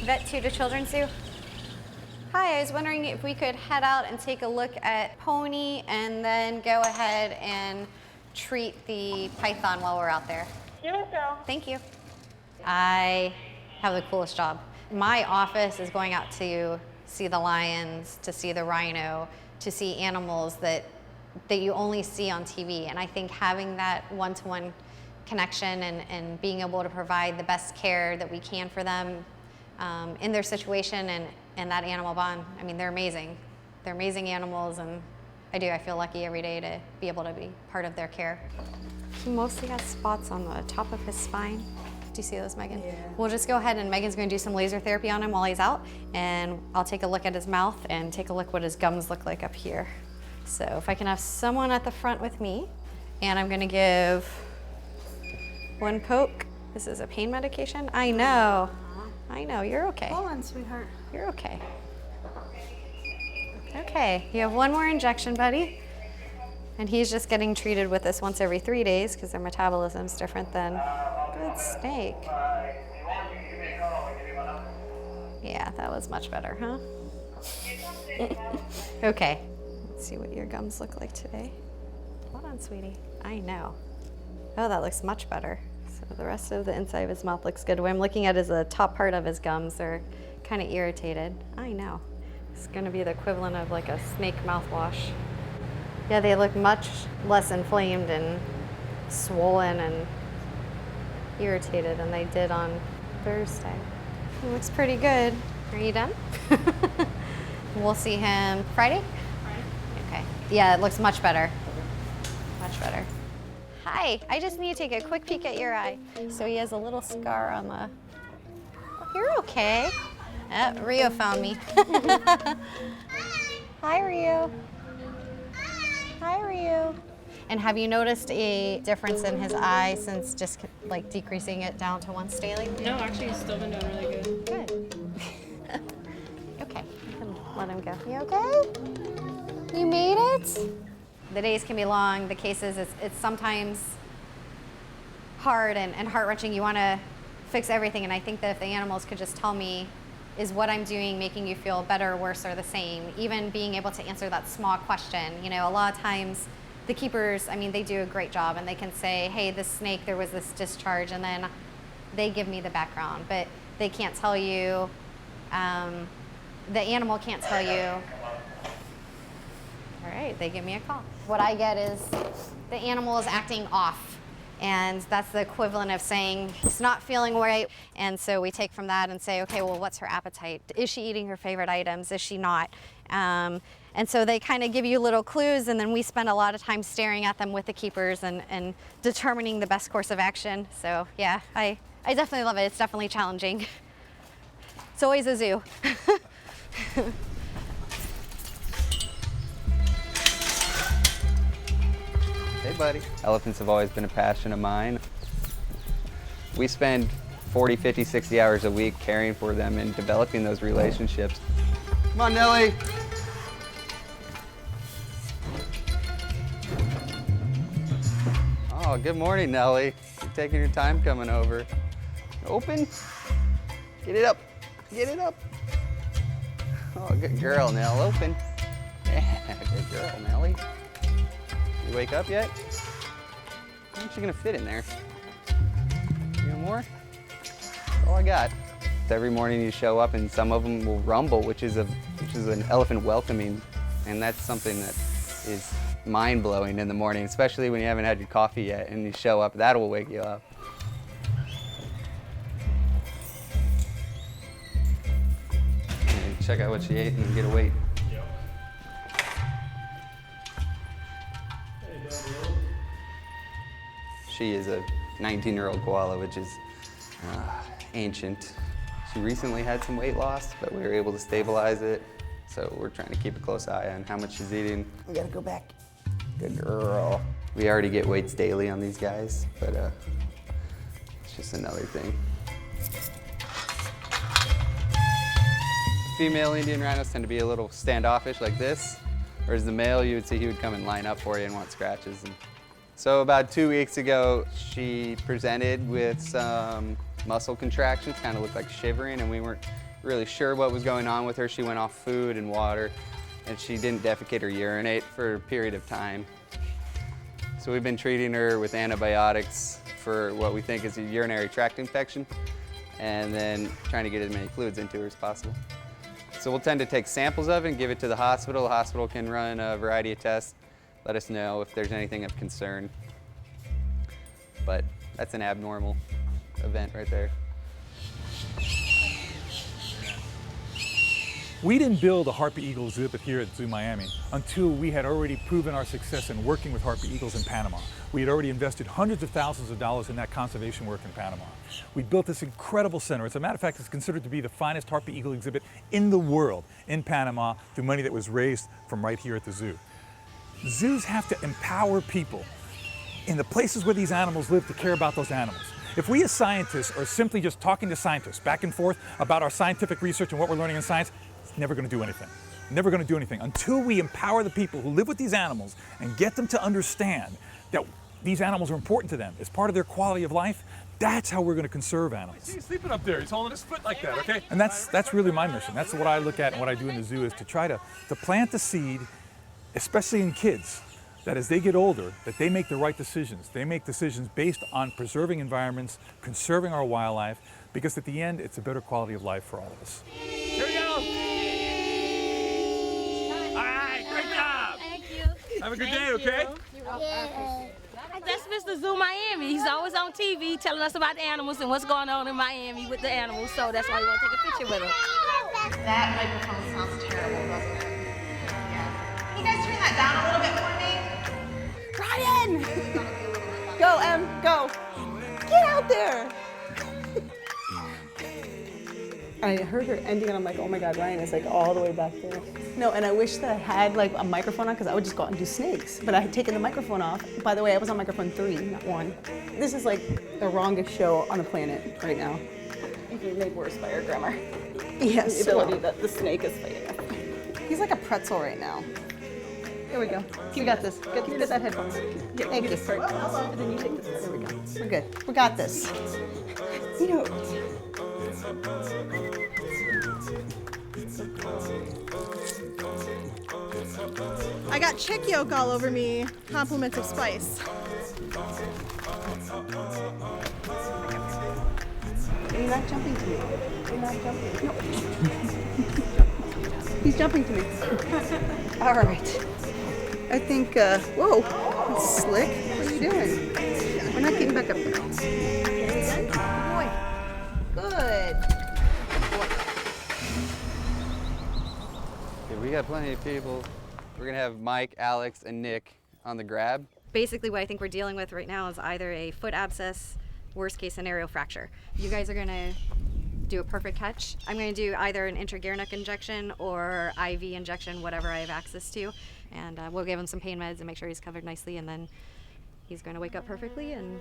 Vet 2 to Children's Zoo. Hi, I was wondering if we could head out and take a look at Pony and then go ahead and treat the python while we're out there. Sure, so. Thank you. I have the coolest job. My office is going out to see the lions, to see the rhino, to see animals that you only see on TV. And I think having that one-to-one connection and being able to provide the best care that we can for them in their situation and that animal bond. I mean, they're amazing. They're amazing animals, and I feel lucky every day to be able to be part of their care. He mostly has spots on the top of his spine. Do you see those, Megan? Yeah. We'll just go ahead and Megan's going to do some laser therapy on him while he's out, and I'll take a look at his mouth and take a look what his gums look like up here. So if I can have someone at the front with me, and I'm going to give one poke. This is a pain medication. I know. I know, you're okay. Hold on, sweetheart. You're okay. Okay, you have one more injection, buddy. And he's just getting treated with this once every 3 days because their metabolism's different than good snake. Yeah, that was much better, huh? Okay, let's see what your gums look like today. Hold on, sweetie. I know. Oh, that looks much better. So the rest of the inside of his mouth looks good. What I'm looking at is the top part of his gums. They're kind of irritated. I know. It's going to be the equivalent of like a snake mouthwash. Yeah, they look much less inflamed and swollen and irritated than they did on Thursday. It looks pretty good. Are you done? We'll see him Friday? Friday. Okay. Yeah, it looks much better. Much better. Hi, I just need to take a quick peek at your eye. So he has a little scar on the... Oh, you're okay. Rio found me. Hi, Rio. Hi, Rio. And have you noticed a difference in his eye since just like decreasing it down to once daily? No, actually, he's still been doing really good. Good. Okay, you can let him go. You okay? You made it? The days can be long, the cases, it's sometimes hard and heart-wrenching. You want to fix everything, and I think that if the animals could just tell me, is what I'm doing making you feel better, worse, or the same? Even being able to answer that small question. You know, a lot of times the keepers, I mean, they do a great job, and they can say, hey, this snake, there was this discharge, and then they give me the background, but they can't tell you, the animal can't tell you. All right, they give me a call. What I get is the animal is acting off, and that's the equivalent of saying it's not feeling right. And so we take from that and say, okay, well, what's her appetite? Is she eating her favorite items? Is she not? And so they kind of give you little clues, and then we spend a lot of time staring at them with the keepers and determining the best course of action. So yeah, I definitely love it. It's definitely challenging. It's always a zoo. Hey, buddy. Elephants have always been a passion of mine. We spend 40, 50, 60 hours a week caring for them and developing those relationships. Come on, Nellie. Oh, good morning, Nellie. You're taking your time coming over. Open. Get it up. Get it up. Oh, good girl, Nell. Open. Yeah, good girl, Nellie. You wake up yet? How much you gonna fit in there? You want more? That's all I got. Every morning you show up and some of them will rumble, which is an elephant welcoming, and that's something that is mind-blowing in the morning, especially when you haven't had your coffee yet and you show up. That will wake you up. And check out what she ate and get a weight. She is a 19-year-old koala, which is ancient. She recently had some weight loss, but we were able to stabilize it. So we're trying to keep a close eye on how much she's eating. We gotta go back. Good girl. We already get weights daily on these guys, but it's just another thing. Female Indian rhinos tend to be a little standoffish like this, whereas the male, you would see he would come and line up for you and want scratches. And so about 2 weeks ago, she presented with some muscle contractions, kind of looked like shivering, and we weren't really sure what was going on with her. She went off food and water, and she didn't defecate or urinate for a period of time. So we've been treating her with antibiotics for what we think is a urinary tract infection, and then trying to get as many fluids into her as possible. So we'll tend to take samples of it and give it to the hospital. The hospital can run a variety of tests, let us know if there's anything of concern. But that's an abnormal event right there. We didn't build a Harpy Eagle exhibit here at Zoo Miami until we had already proven our success in working with Harpy Eagles in Panama. We had already invested hundreds of thousands of dollars in that conservation work in Panama. We built this incredible center. As a matter of fact, it's considered to be the finest Harpy Eagle exhibit in the world in Panama through money that was raised from right here at the zoo. Zoos have to empower people in the places where these animals live to care about those animals. If we as scientists are simply just talking to scientists back and forth about our scientific research and what we're learning in science, it's never going to do anything. Never going to do anything until we empower the people who live with these animals and get them to understand that these animals are important to them as part of their quality of life. That's how we're going to conserve animals. He's sleeping up there. He's holding his foot like that, okay? And that's really my mission. That's what I look at and what I do in the zoo is to try to plant the seed, especially in kids, that as they get older, that they make the right decisions. They make decisions based on preserving environments, conserving our wildlife, because at the end, it's a better quality of life for all of us. Here we go. All right, great job. Thank you. Have a good day, okay? That's Mr. Zoo Miami. He's always on TV telling us about the animals and what's going on in Miami with the animals, so that's why we want to take a picture with him. That microphone sounds terrible, doesn't it? Yeah. Can you guys turn that down a little bit for me? Ryan! Go, Em, go. Get out there. I heard her ending and I'm like, oh my God, Ryan is like all the way back there. No, and I wish that I had like a microphone on because I would just go out and do snakes. But I had taken the microphone off. By the way, I was on microphone 3, not 1. This is like the wrongest show on the planet right now. Even made worse by our grammar. Yes. The ability that the snake is fighting us. He's like a pretzel right now. Here we go. We got this. Get that headphones. Yeah, thank you. And then you take this. There we go. We're good. We got this. You know. I got chick yolk all over me, compliments of spice. You're not jumping to me. You're not jumping. No. He's jumping to me. All right. I think, whoa, that's slick. What are you doing? We're not getting back up there. Good boy. Good. Okay, we got plenty of people. We're gonna have Mike, Alex, and Nick on the grab. Basically what I think we're dealing with right now is either a foot abscess, worst case scenario fracture. You guys are gonna do a perfect catch. I'm gonna do either an intraguernic injection or IV injection, whatever I have access to. And we'll give him some pain meds and make sure he's covered nicely, and then he's going to wake up perfectly and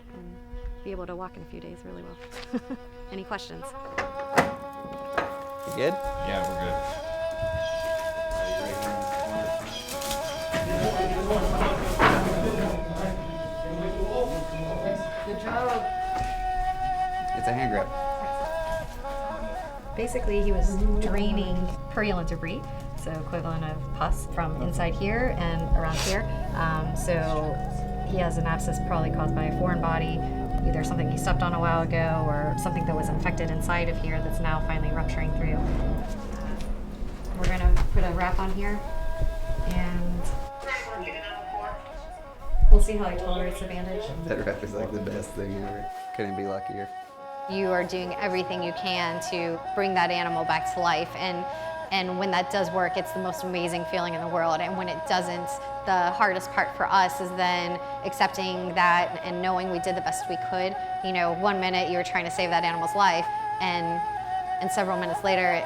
be able to walk in a few days really well. Any questions? You good? Yeah, we're good. Good job. It's a hand grab. Basically, he was draining purulent debris, so equivalent of pus from inside here and around here. So he has an abscess probably caused by a foreign body, either something he stepped on a while ago or something that was infected inside of here that's now finally rupturing through. We're gonna put a wrap on here, and we'll see how he tolerates the bandage. That wrap is like the best thing ever. Couldn't be luckier. You are doing everything you can to bring that animal back to life, and when that does work, it's the most amazing feeling in the world. And when it doesn't, the hardest part for us is then accepting that and knowing we did the best we could. You know, 1 minute you were trying to save that animal's life, and several minutes later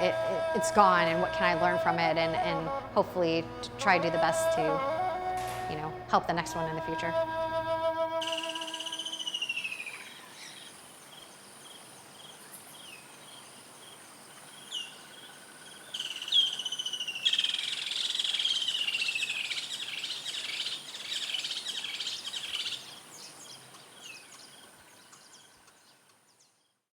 it's gone, and what can I learn from it, and hopefully try to do the best to, you know, help the next one in the future.